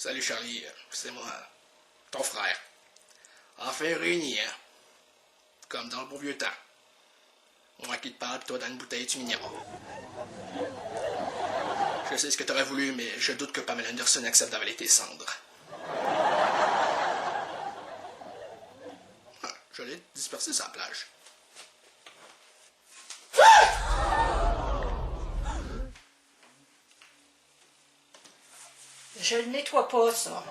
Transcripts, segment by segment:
Salut Charlie, c'est moi, ton frère. Enfin réunis, hein? Comme dans le bon vieux temps. Moi qui te parle, pis toi dans une bouteille, tu m'ignores. Je sais ce que t'aurais voulu, mais je doute que Pamela Anderson accepte d'avaler tes cendres. Ah, je l'ai dispersé sur la plage. Je le nettoie pas, ça.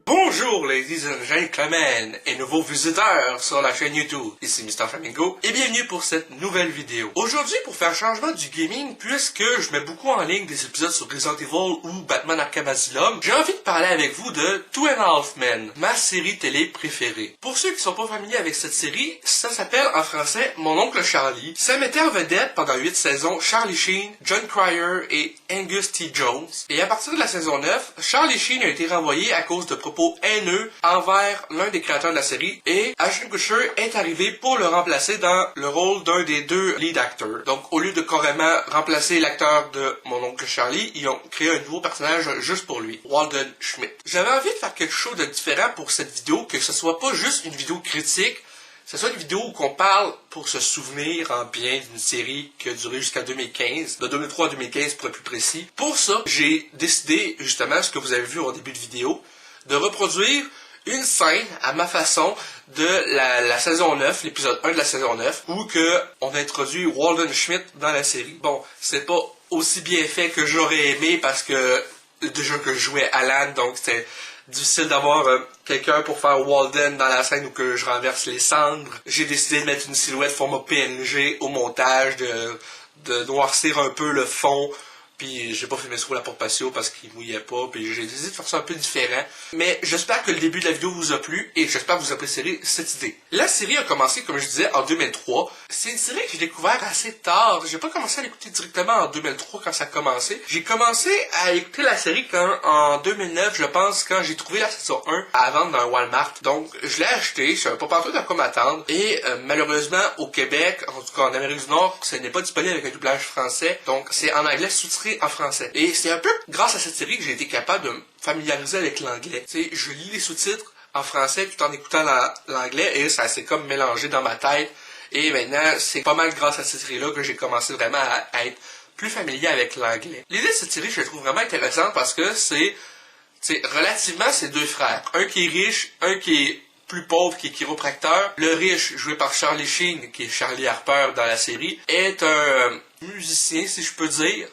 Bonjour ladies and gentlemen et nouveaux visiteurs sur la chaîne YouTube, ici Mr Flamingo et bienvenue pour cette nouvelle vidéo. Aujourd'hui pour faire changement du gaming, puisque je mets beaucoup en ligne des épisodes sur Resident Evil ou Batman Arkham Asylum, j'ai envie de parler avec vous de Two and a Half Men, ma série télé préférée. Pour ceux qui sont pas familiers avec cette série, ça s'appelle en français Mon oncle Charlie. Ça mettait en vedette pendant 8 saisons Charlie Sheen, Jon Cryer et Angus T. Jones. Et à partir de la saison 9, Charlie Sheen a été renvoyé à cause de propos haineux envers l'un des créateurs de la série et Ashton Kutcher est arrivé pour le remplacer dans le rôle d'un des deux lead actors. Donc au lieu de carrément remplacer l'acteur de Mon oncle Charlie, ils ont créé un nouveau personnage juste pour lui, Walden Schmidt. J'avais envie de faire quelque chose de différent pour cette vidéo, que ce soit pas juste une vidéo critique, que ce soit une vidéo où on parle pour se souvenir en bien d'une série qui a duré jusqu'à 2015, de 2003 à 2015 pour être plus précis. Pour ça, j'ai décidé, justement, ce que vous avez vu au début de vidéo, de reproduire une scène à ma façon de la saison 9, l'épisode 1 de la saison 9, où que on a introduit Walden Schmidt dans la série. Bon, c'est pas aussi bien fait que j'aurais aimé parce que déjà que je jouais Alan, donc c'était difficile d'avoir quelqu'un pour faire Walden dans la scène où que je renverse les cendres. J'ai décidé de mettre une silhouette format PNG au montage, de noircir un peu le fond. Puis j'ai pas filmé sur la porte patio parce qu'il mouillait pas, puis j'ai décidé de faire ça un peu différent. Mais j'espère que le début de la vidéo vous a plu et j'espère que vous apprécierez cette idée. La série a commencé, comme je disais, en 2003. C'est une série que j'ai découvert assez tard. J'ai pas commencé à l'écouter directement en 2003 quand ça a commencé. J'ai commencé à écouter la série en 2009, je pense, quand j'ai trouvé la saison 1 à vendre dans un Walmart. Donc je l'ai acheté, je savais pas partout de quoi m'attendre. Et malheureusement, au Québec, en tout cas en Amérique du Nord, ce n'est pas disponible avec un doublage français. Donc c'est en anglais sous-titré en français. Et c'est un peu grâce à cette série que j'ai été capable de me familiariser avec l'anglais. Tu sais, je lis les sous-titres en français tout en écoutant l'anglais et ça s'est comme mélangé dans ma tête. Et maintenant, c'est pas mal grâce à cette série-là que j'ai commencé vraiment à être plus familier avec l'anglais. L'idée de cette série, je la trouve vraiment intéressante parce que c'est relativement ces deux frères. Un qui est riche, un qui est plus pauvre, qui est chiropracteur. Le riche, joué par Charlie Sheen, qui est Charlie Harper dans la série, est un musicien, si je peux dire.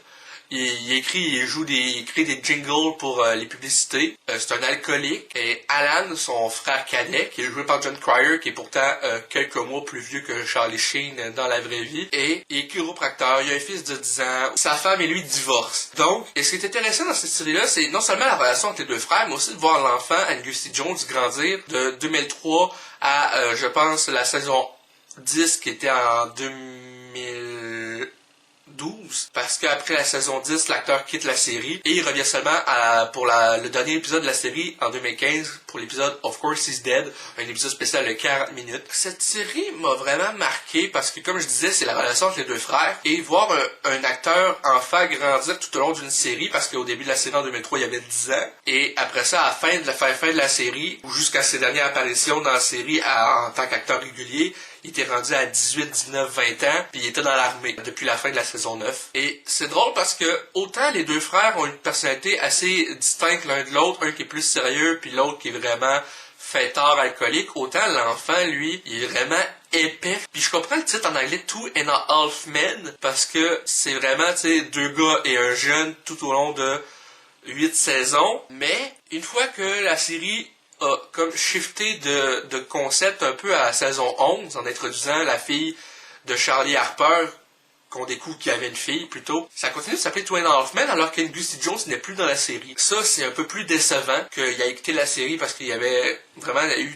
Il crée des jingles pour les publicités. C'est un alcoolique. Et Alan, son frère cadet, qui est joué par Jon Cryer, qui est pourtant quelques mois plus vieux que Charlie Sheen dans la vraie vie. Et il est chiropracteur, il a un fils de 10 ans. Sa femme et lui divorcent. Donc, et ce qui est intéressant dans cette série-là, c'est non seulement la relation entre les deux frères, mais aussi de voir l'enfant, Angus T. Jones, grandir de 2003 à, je pense, la saison 10, qui était en 2012, parce qu'après la saison 10, l'acteur quitte la série et il revient seulement pour le dernier épisode de la série en 2015 pour l'épisode Of Course He's Dead, un épisode spécial de 40 minutes. Cette série m'a vraiment marqué parce que, comme je disais, c'est la relation entre les deux frères et voir un acteur enfant grandir tout au long d'une série, parce qu'au début de la série en 2003, il avait 10 ans et après ça, à la fin de la série ou jusqu'à ses dernières apparitions dans la série en tant qu'acteur régulier, il était rendu à 18, 19, 20 ans, puis il était dans l'armée depuis la fin de la saison 9. Et c'est drôle parce que autant les deux frères ont une personnalité assez distincte l'un de l'autre, un qui est plus sérieux, puis l'autre qui est vraiment fêtard, alcoolique, autant l'enfant, lui, il est vraiment épais. Puis je comprends le titre en anglais Two and a Half Men, parce que c'est vraiment, tu sais, deux gars et un jeune tout au long de 8 saisons. Mais une fois que la série a comme shifté de concept un peu à la saison 11 en introduisant la fille de Charlie Harper, qu'on découvre qu'il y avait une fille plutôt. Ça continue de s'appeler Two and a Half Men alors qu'Angus T. Jones n'est plus dans la série. Ça, c'est un peu plus décevant qu'il ait quitté la série parce qu'il y avait vraiment eu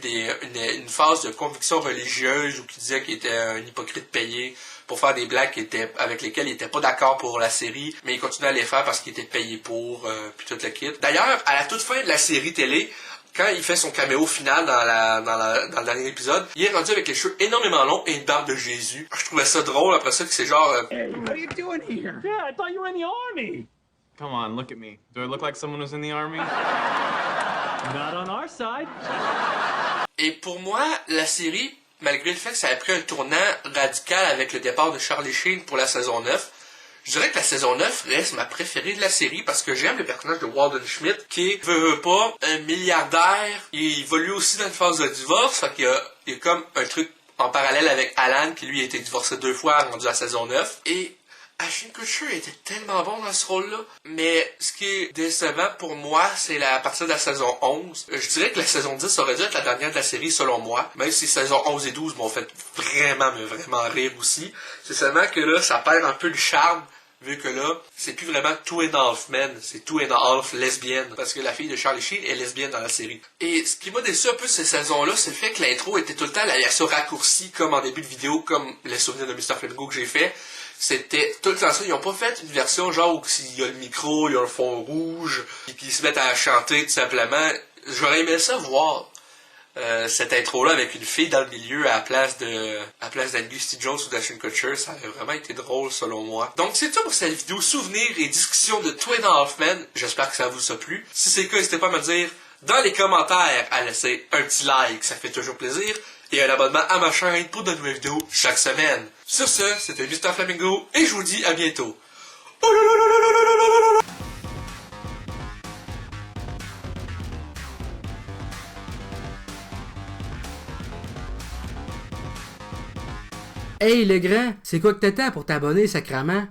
une phase de conviction religieuse où il disait qu'il était un hypocrite payé pour faire des blagues avec lesquelles il était pas d'accord pour la série, mais il continuait à les faire parce qu'il était payé pour, puis tout le kit. D'ailleurs, à la toute fin de la série télé, quand il fait son caméo final dans le dernier épisode, il est rendu avec les cheveux énormément longs et une barbe de Jésus. Je trouvais ça drôle après ça que c'est genre... Hey, what are you doing here? Yeah, I thought you were in the army. Come on, look at me. Do I look like someone who's in the army? Not on our side. Et pour moi, la série, malgré le fait que ça a pris un tournant radical avec le départ de Charlie Sheen pour la saison 9, je dirais que la saison 9 reste ma préférée de la série parce que j'aime le personnage de Walden Schmidt qui est, veut pas, un milliardaire. Il évolue aussi dans une phase de divorce, fait qu'il y a comme un truc en parallèle avec Alan qui lui a été divorcé 2 fois rendu à la saison 9. Et Ashton Kutcher était tellement bon dans ce rôle-là. Mais ce qui est décevant pour moi, c'est à partir de la saison 11. Je dirais que la saison 10 aurait dû être la dernière de la série selon moi. Même si saison 11 et 12 m'ont fait vraiment, mais vraiment rire aussi. C'est seulement que là, ça perd un peu le charme. Vu que là, c'est plus vraiment Two and a Half Men, c'est Two and a Half lesbienne. Parce que la fille de Charlie Sheen est lesbienne dans la série. Et ce qui m'a déçu un peu ces saisons-là, c'est le fait que l'intro était tout le temps la raccourcie comme en début de vidéo, comme les souvenirs de Mr. Flamingo que j'ai fait. C'était tout le temps ça. Ils ont pas fait une version genre où il y a le micro, il y a un fond rouge, et puis ils se mettent à chanter tout simplement. J'aurais aimé ça voir. Cette intro-là avec une fille dans le milieu à la place d'Angus T. Jones ou d'Ashton Kutcher, ça aurait vraiment été drôle selon moi. Donc c'est tout pour cette vidéo souvenirs et discussion de Two and a Half Men. J'espère que ça vous a plu. Si c'est le cas, n'hésitez pas à me dire dans les commentaires à laisser un petit like, ça fait toujours plaisir, et un abonnement à ma chaîne pour de nouvelles vidéos chaque semaine. Sur ce, c'était Mr. Flamingo et je vous dis à bientôt. Hey le grand, c'est quoi que t'attends pour t'abonner, sacrament?